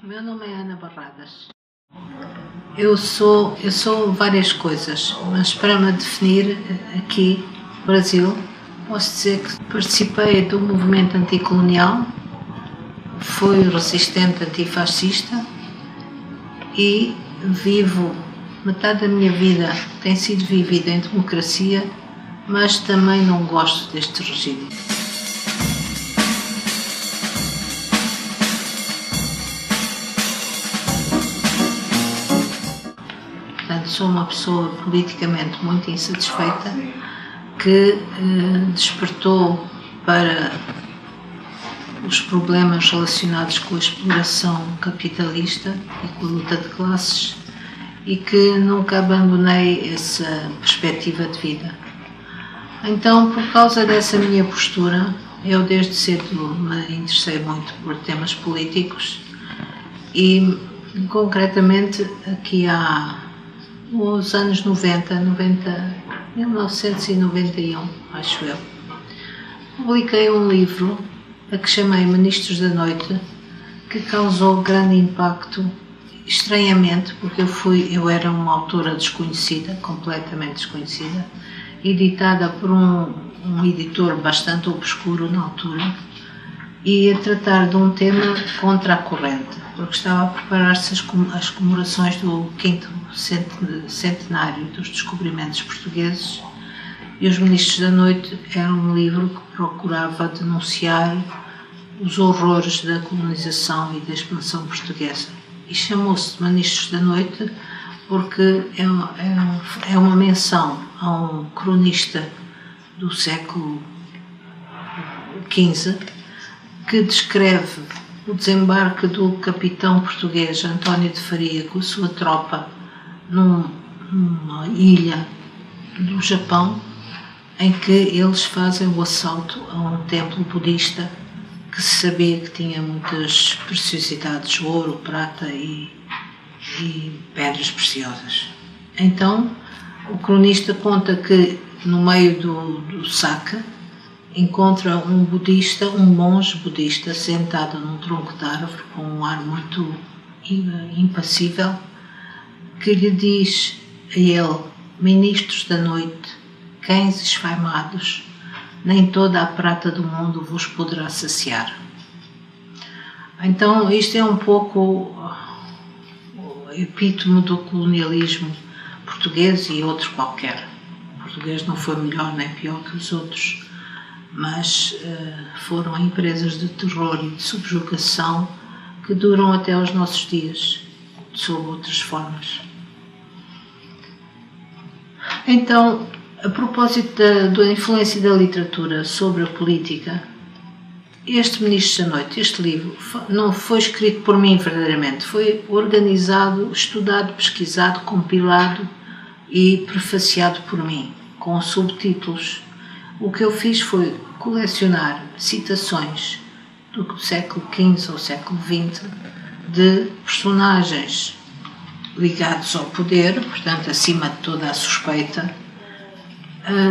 Meu nome é Ana Barradas. Eu sou várias coisas, mas para me definir aqui no Brasil, posso dizer que participei do movimento anticolonial, fui resistente antifascista e vivo, metade da minha vida tem sido vivida em democracia, mas também não gosto deste regime. Portanto, sou uma pessoa politicamente muito insatisfeita que despertou para os problemas relacionados com a exploração capitalista e com a luta de classes e que nunca abandonei essa perspectiva de vida. Então, por causa dessa minha postura, eu desde cedo me interessei muito por temas políticos e, concretamente, aqui há os anos 1991, acho eu, publiquei um livro a que chamei Ministros da Noite, que causou grande impacto, estranhamente, porque eu era uma autora desconhecida, completamente desconhecida, editada por um editor bastante obscuro na altura, e a tratar de um tema contra a corrente, porque estava a preparar-se as comemorações do 5º centenário dos descobrimentos portugueses, e Os Ministros da Noite era um livro que procurava denunciar os horrores da colonização e da expansão portuguesa. E chamou-se de Ministros da Noite porque é uma menção a um cronista do século XV que descreve o desembarque do capitão português António de Faria com a sua tropa numa ilha do Japão, em que eles fazem o assalto a um templo budista que se sabia que tinha muitas preciosidades, ouro, prata e pedras preciosas. Então, o cronista conta que no meio do saque encontra um monge budista sentado num tronco de árvore com um ar muito impassível, que lhe diz a ele: ministros da noite, cães esfaimados, nem toda a prata do mundo vos poderá saciar. Então, isto é um pouco o epítome do colonialismo português e outro qualquer. O português não foi melhor nem pior que os outros, mas foram empresas de terror e de subjugação que duram até aos nossos dias, sob outras formas. Então, a propósito da influência da literatura sobre a política, este Ministros da Noite, este livro, não foi escrito por mim verdadeiramente, foi organizado, estudado, pesquisado, compilado e prefaciado por mim, com subtítulos. O que eu fiz foi colecionar citações do século XV ou século XX de personagens ligados ao poder, portanto acima de toda a suspeita,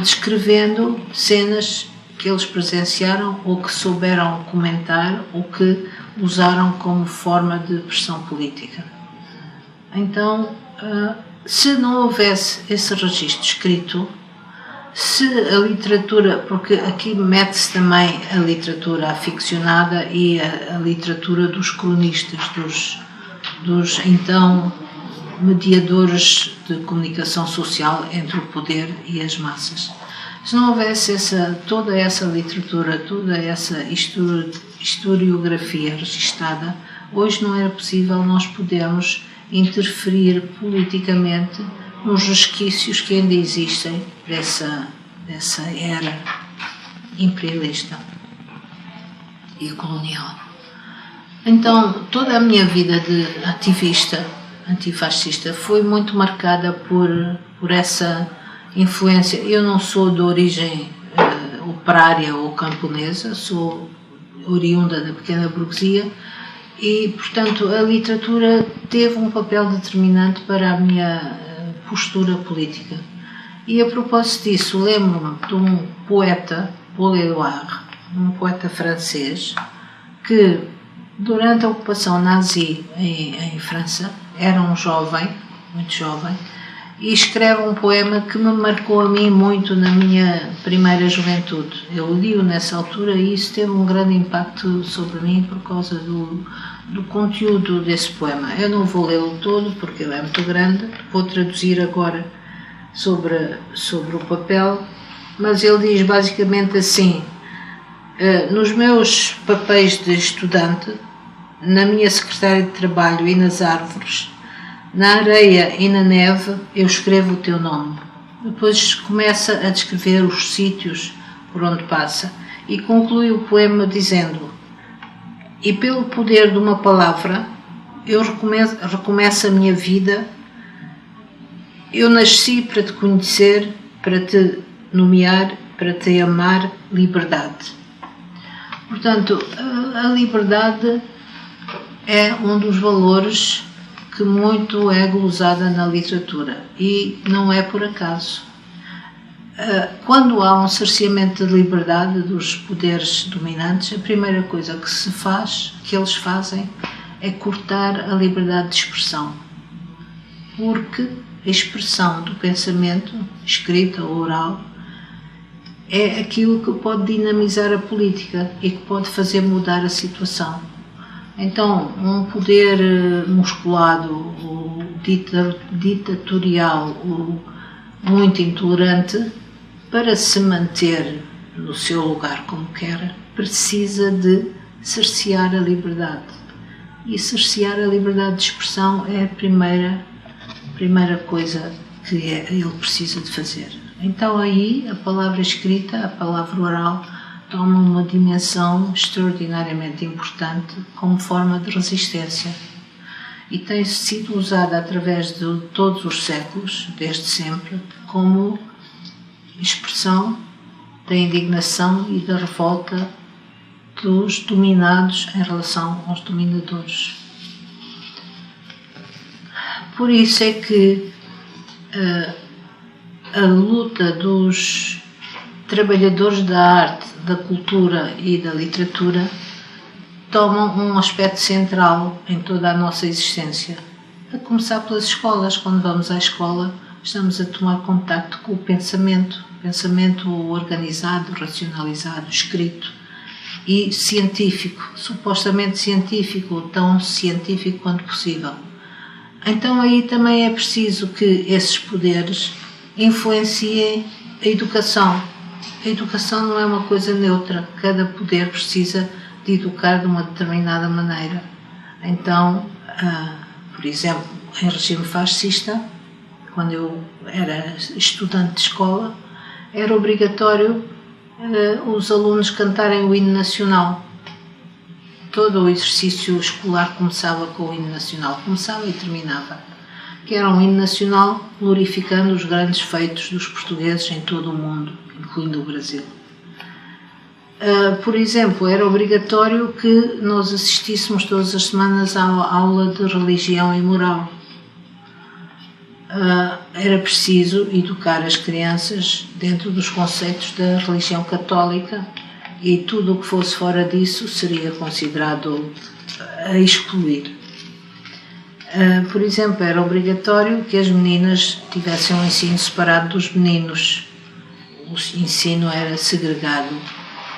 descrevendo cenas que eles presenciaram ou que souberam comentar ou que usaram como forma de pressão política. Então, se não houvesse esse registro escrito, se a literatura, porque aqui mete-se também a literatura aficcionada e a literatura dos cronistas, dos então mediadores de comunicação social entre o poder e as massas. Se não houvesse toda essa literatura, toda essa historiografia registada, hoje não era possível nós podermos interferir politicamente nos resquícios que ainda existem dessa era imperialista e colonial. Então, toda a minha vida de ativista antifascista foi muito marcada por essa influência. Eu não sou de origem operária ou camponesa, sou oriunda da pequena burguesia e, portanto, a literatura teve um papel determinante para a minha postura política. E a propósito disso, lembro-me de um poeta, Paul Éluard, um poeta francês, que Durante a ocupação nazi em França, era um jovem, muito jovem, e escreve um poema que me marcou a mim muito na minha primeira juventude. Eu li-o nessa altura e isso teve um grande impacto sobre mim por causa do conteúdo desse poema. Eu não vou lê-lo todo porque ele é muito grande, vou traduzir agora sobre o papel, mas ele diz basicamente assim: nos meus papéis de estudante, na minha secretária de trabalho e nas árvores, na areia e na neve, eu escrevo o teu nome. Depois começa a descrever os sítios por onde passa e conclui o poema dizendo: e pelo poder de uma palavra, eu recomeço a minha vida. Eu nasci para te conhecer, para te nomear, para te amar, liberdade. Portanto, a liberdade é um dos valores que muito é glosada na literatura e não é por acaso. Quando há um cerceamento de liberdade dos poderes dominantes, a primeira coisa que eles fazem é cortar a liberdade de expressão, porque a expressão do pensamento, escrita ou oral, é aquilo que pode dinamizar a política e que pode fazer mudar a situação. Então, um poder musculado, ou ditatorial, ou muito intolerante, para se manter no seu lugar como quer, precisa de cercear a liberdade. E cercear a liberdade de expressão é a primeira coisa que ele precisa de fazer. Então aí a palavra escrita, a palavra oral, toma uma dimensão extraordinariamente importante como forma de resistência e tem sido usada através de todos os séculos, desde sempre, como expressão da indignação e da revolta dos dominados em relação aos dominadores. Por isso é que a luta dos trabalhadores da arte, da cultura e da literatura tomam um aspecto central em toda a nossa existência. A começar pelas escolas. Quando vamos à escola, estamos a tomar contacto com o pensamento organizado, racionalizado, escrito e científico, supostamente científico, tão científico quanto possível. Então aí também é preciso que esses poderes influenciem a educação. A educação não é uma coisa neutra, cada poder precisa de educar de uma determinada maneira. Então, por exemplo, em regime fascista, quando eu era estudante de escola, era obrigatório os alunos cantarem o hino nacional. Todo o exercício escolar começava com o hino nacional, começava e terminava, que era um hino nacional glorificando os grandes feitos dos portugueses em todo o mundo, incluindo o Brasil. Por exemplo, era obrigatório que nós assistíssemos todas as semanas à aula de religião e moral. Era preciso educar as crianças dentro dos conceitos da religião católica e tudo o que fosse fora disso seria considerado a excluir. Por exemplo, era obrigatório que as meninas tivessem um ensino separado dos meninos. O ensino era segregado,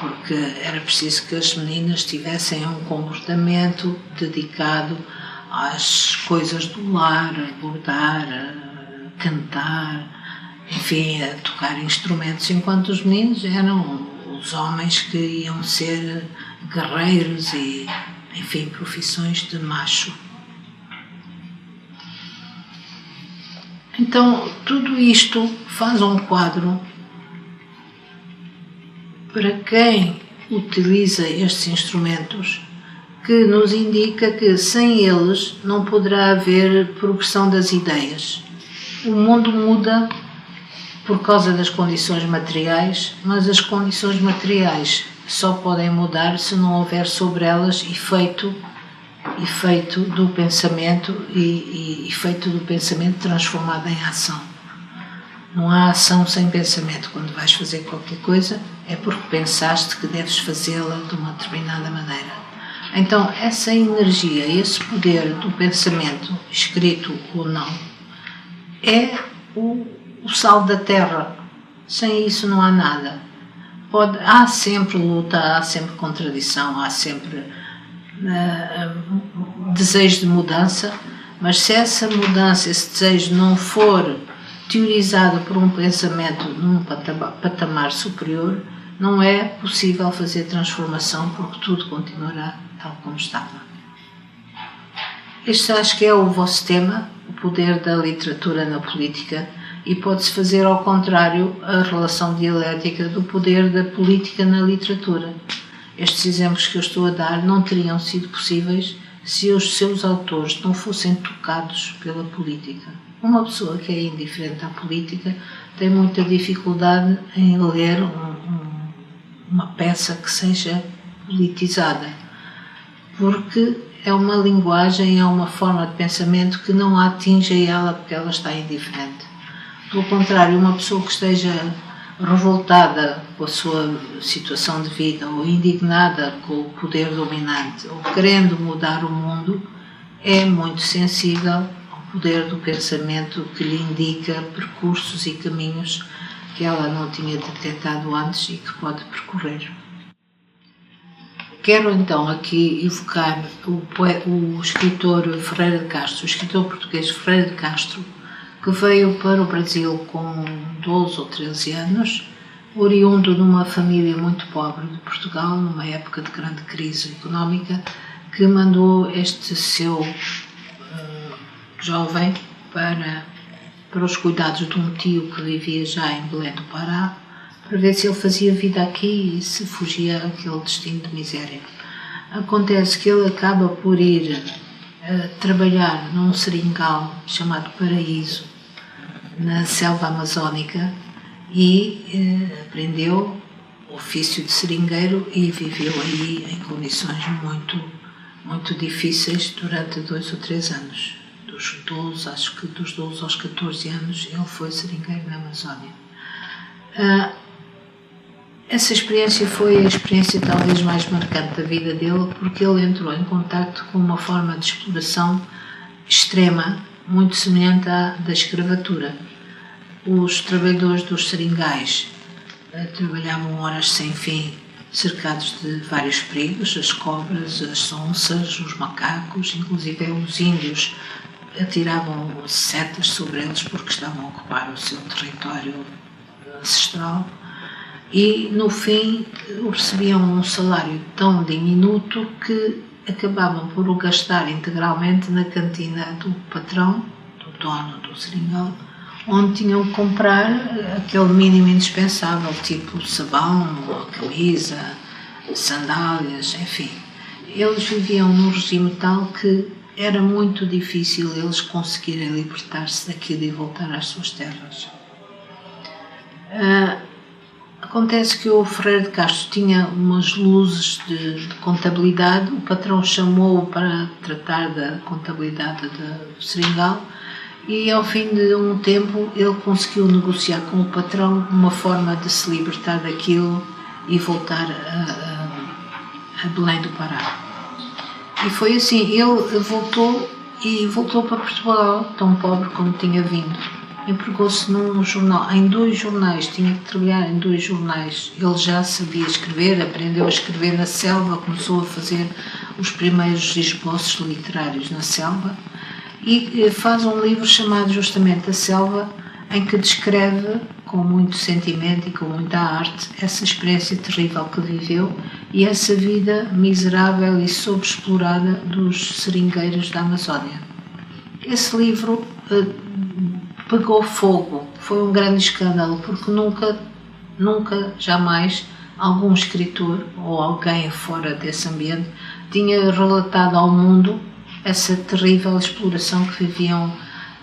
porque era preciso que as meninas tivessem um comportamento dedicado às coisas do lar, a bordar, a cantar, enfim, a tocar instrumentos, enquanto os meninos eram os homens que iam ser guerreiros e, enfim, profissões de macho. Então, tudo isto faz um quadro para quem utiliza estes instrumentos que nos indica que sem eles não poderá haver progressão das ideias. O mundo muda por causa das condições materiais, mas as condições materiais só podem mudar se não houver sobre elas efeito do pensamento e efeito do pensamento transformado em ação. Não há ação sem pensamento. Quando vais fazer qualquer coisa é porque pensaste que deves fazê-la de uma determinada maneira. Então, essa energia, esse poder do pensamento, escrito ou não, é o sal da terra. Sem isso não há nada. Há sempre luta, há sempre contradição, há sempre desejo de mudança, mas se essa mudança, esse desejo não for teorizado por um pensamento num patamar superior, não é possível fazer transformação, porque tudo continuará tal como estava. Este acho que é o vosso tema, o poder da literatura na política, e pode-se fazer ao contrário a relação dialética do poder da política na literatura. Estes exemplos que eu estou a dar não teriam sido possíveis se os seus autores não fossem tocados pela política. Uma pessoa que é indiferente à política tem muita dificuldade em ler uma peça que seja politizada, porque é uma linguagem, é uma forma de pensamento que não a atinge a ela porque ela está indiferente. Pelo contrário, uma pessoa que esteja revoltada com a sua situação de vida ou indignada com o poder dominante ou querendo mudar o mundo, é muito sensível ao poder do pensamento que lhe indica percursos e caminhos que ela não tinha detectado antes e que pode percorrer. Quero então aqui evocar o escritor Ferreira de Castro, o escritor português Ferreira de Castro, que veio para o Brasil com 12 ou 13 anos, oriundo de uma família muito pobre de Portugal, numa época de grande crise económica, que mandou este seu jovem para os cuidados de um tio que vivia já em Belém do Pará, para ver se ele fazia vida aqui e se fugia àquele destino de miséria. Acontece que ele acaba por ir trabalhar num seringal chamado Paraíso, na selva amazónica, e aprendeu o ofício de seringueiro e viveu aí em condições muito difíceis durante 2 ou 3 anos. Dos 12 aos 14 anos ele foi seringueiro na Amazónia. Essa experiência foi a experiência talvez mais marcante da vida dele, porque ele entrou em contacto com uma forma de exploração extrema, muito semelhante à da escravatura. Os trabalhadores dos seringais trabalhavam horas sem fim, cercados de vários perigos, as cobras, as onças, os macacos, inclusive os índios atiravam setas sobre eles porque estavam a ocupar o seu território ancestral, e no fim recebiam um salário tão diminuto que acabavam por o gastar integralmente na cantina do patrão, do dono do seringal, onde tinham que comprar aquele mínimo indispensável, tipo sabão, camisa, sandálias, enfim. Eles viviam num regime tal que era muito difícil eles conseguirem libertar-se daquilo e voltar às suas terras. Acontece que o Ferreira de Castro tinha umas luzes de contabilidade, o patrão chamou-o para tratar da contabilidade do seringal e ao fim de um tempo ele conseguiu negociar com o patrão uma forma de se libertar daquilo e voltar a Belém do Pará. E foi assim, ele voltou para Portugal, tão pobre como tinha vindo. Empregou-se num jornal, em 2 jornais, tinha que trabalhar em 2 jornais. Ele já sabia escrever, aprendeu a escrever na selva, começou a fazer os primeiros esboços literários na selva e faz um livro chamado justamente A Selva, em que descreve com muito sentimento e com muita arte essa experiência terrível que viveu e essa vida miserável e subexplorada dos seringueiros da Amazónia. Esse livro pegou fogo, foi um grande escândalo, porque nunca, jamais, algum escritor ou alguém fora desse ambiente tinha relatado ao mundo essa terrível exploração que viviam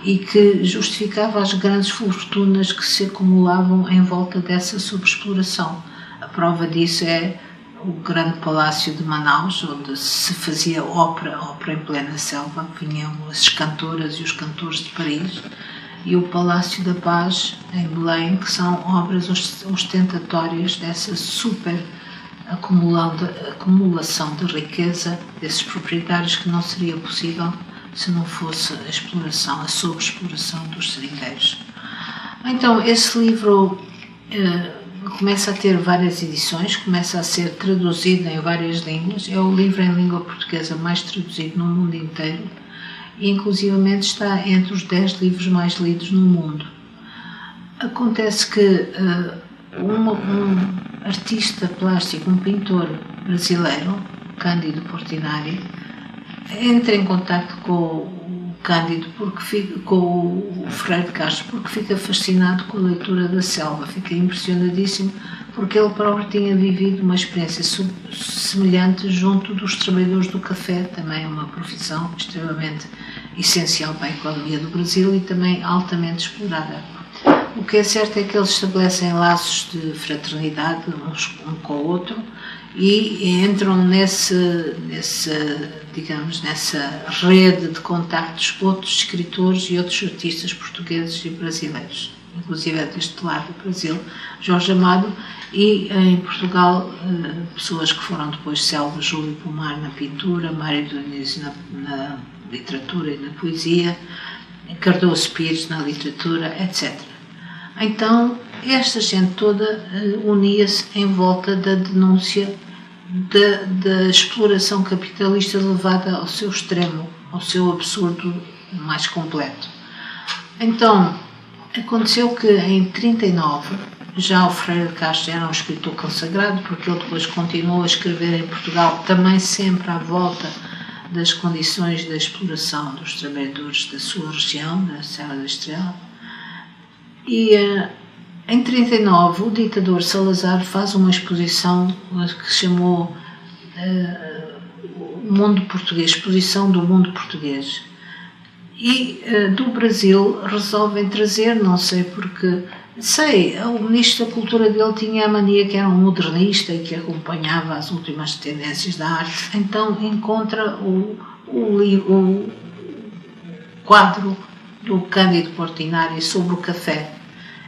e que justificava as grandes fortunas que se acumulavam em volta dessa subexploração. A prova disso é o grande palácio de Manaus, onde se fazia ópera em plena selva, vinham as cantoras e os cantores de Paris, e o Palácio da Paz, em Belém, que são obras ostentatórias dessa super acumulação de riqueza desses proprietários que não seria possível se não fosse a exploração, a sobreexploração dos seringueiros. Então, esse livro começa a ter várias edições, começa a ser traduzido em várias línguas, é o livro em língua portuguesa mais traduzido no mundo inteiro e inclusivamente está entre os 10 livros mais lidos no mundo. Acontece que um artista plástico, um pintor brasileiro, Cândido Portinari, entra em contato com o Cândido, com o Freire de Castro, porque fica fascinado com a leitura da selva, fica impressionadíssimo, porque ele próprio tinha vivido uma experiência semelhante junto dos trabalhadores do café, também é uma profissão extremamente essencial para a economia do Brasil e também altamente explorada. O que é certo é que eles estabelecem laços de fraternidade uns um com o outro e entram nessa rede de contactos outros escritores e outros artistas portugueses e brasileiros, inclusive deste lado do Brasil, Jorge Amado, e em Portugal pessoas que foram depois Selva, Júlio Pomar na pintura, Mário Dionísio na literatura e na poesia, Cardoso Pires na literatura, etc. Então, esta gente toda unia-se em volta da denúncia da exploração capitalista levada ao seu extremo, ao seu absurdo mais completo. Então, aconteceu que em 1939, já o Freire de Castro era um escritor consagrado, porque ele depois continuou a escrever em Portugal, também sempre à volta das condições da exploração dos trabalhadores da sua região, da Serra da Estrela. E em 1939 o ditador Salazar faz uma exposição que chamou o Mundo Português, Exposição do Mundo Português. E do Brasil resolvem trazer, não sei porque, o Ministro da Cultura dele tinha a mania que era um modernista e que acompanhava as últimas tendências da arte, então encontra o quadro do Cândido Portinari sobre o café.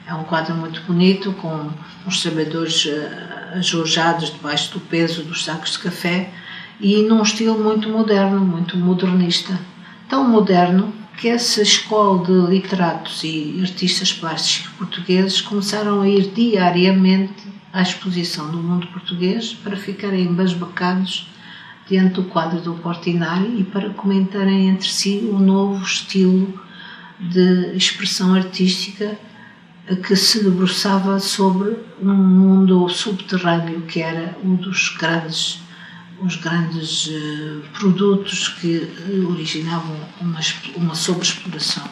É um quadro muito bonito, com uns trabalhadores ajoelhados debaixo do peso dos sacos de café e num estilo muito moderno, muito modernista. Tão moderno que essa escola de literatos e artistas plásticos portugueses começaram a ir diariamente à exposição do Mundo Português para ficarem embasbacados diante do quadro do Portinari e para comentarem entre si o novo estilo de expressão artística que se debruçava sobre um mundo subterrâneo que era um dos os grandes produtos que originavam uma sobreexploração.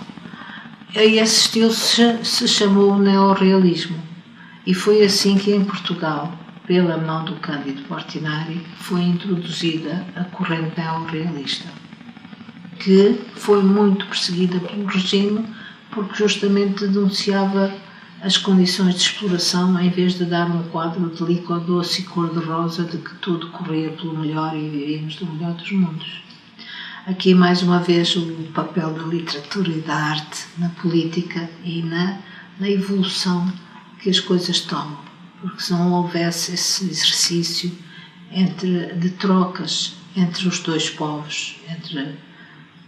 A esse estilo se chamou neorrealismo e foi assim que em Portugal, pela mão do Cândido Portinari, foi introduzida a corrente neorrealista, que foi muito perseguida pelo regime porque justamente denunciava as condições de exploração em vez de dar um quadro de líquido doce e cor-de-rosa de que tudo corria pelo melhor e vivíamos do melhor dos mundos. Aqui mais uma vez o papel da literatura e da arte na política e na evolução que as coisas tomam, porque se não houvesse esse exercício de trocas entre os dois povos, entre o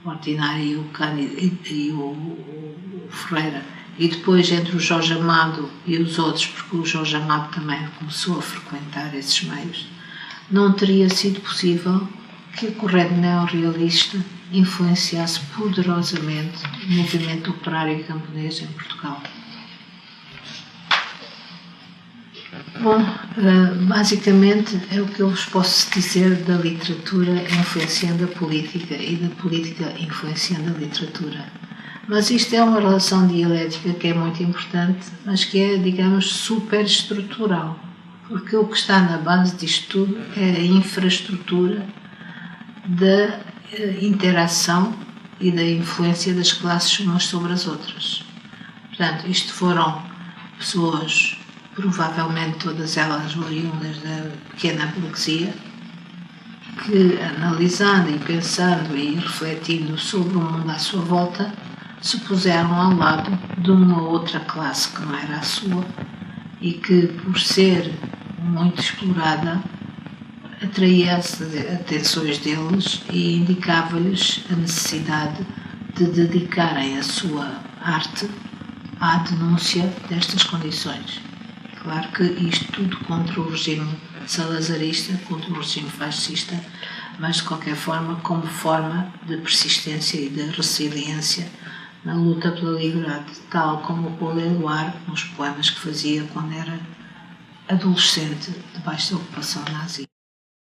Portinari e o Cândido e o Ferreira, e depois entre o Jorge Amado e os outros, porque o Jorge Amado também começou a frequentar esses meios, não teria sido possível que a corrente neorrealista influenciasse poderosamente o movimento operário e camponês em Portugal. Bom, basicamente é o que eu vos posso dizer da literatura influenciando a política e da política influenciando a literatura. Mas isto é uma relação dialética que é muito importante, mas que é, digamos, superestrutural, porque o que está na base disto tudo é a infraestrutura da interação e da influência das classes umas sobre as outras. Portanto, isto foram pessoas, provavelmente todas elas oriundas da pequena burguesia, que analisando e pensando e refletindo sobre o mundo à sua volta, se puseram ao lado de uma outra classe que não era a sua e que, por ser muito explorada, atraía as atenções deles e indicava-lhes a necessidade de dedicarem a sua arte à denúncia destas condições. Claro que isto tudo contra o regime salazarista, contra o regime fascista, mas de qualquer forma como forma de persistência e de resiliência na luta pela liberdade, tal como o Paul Éluard nos poemas que fazia quando era adolescente debaixo da ocupação nazi.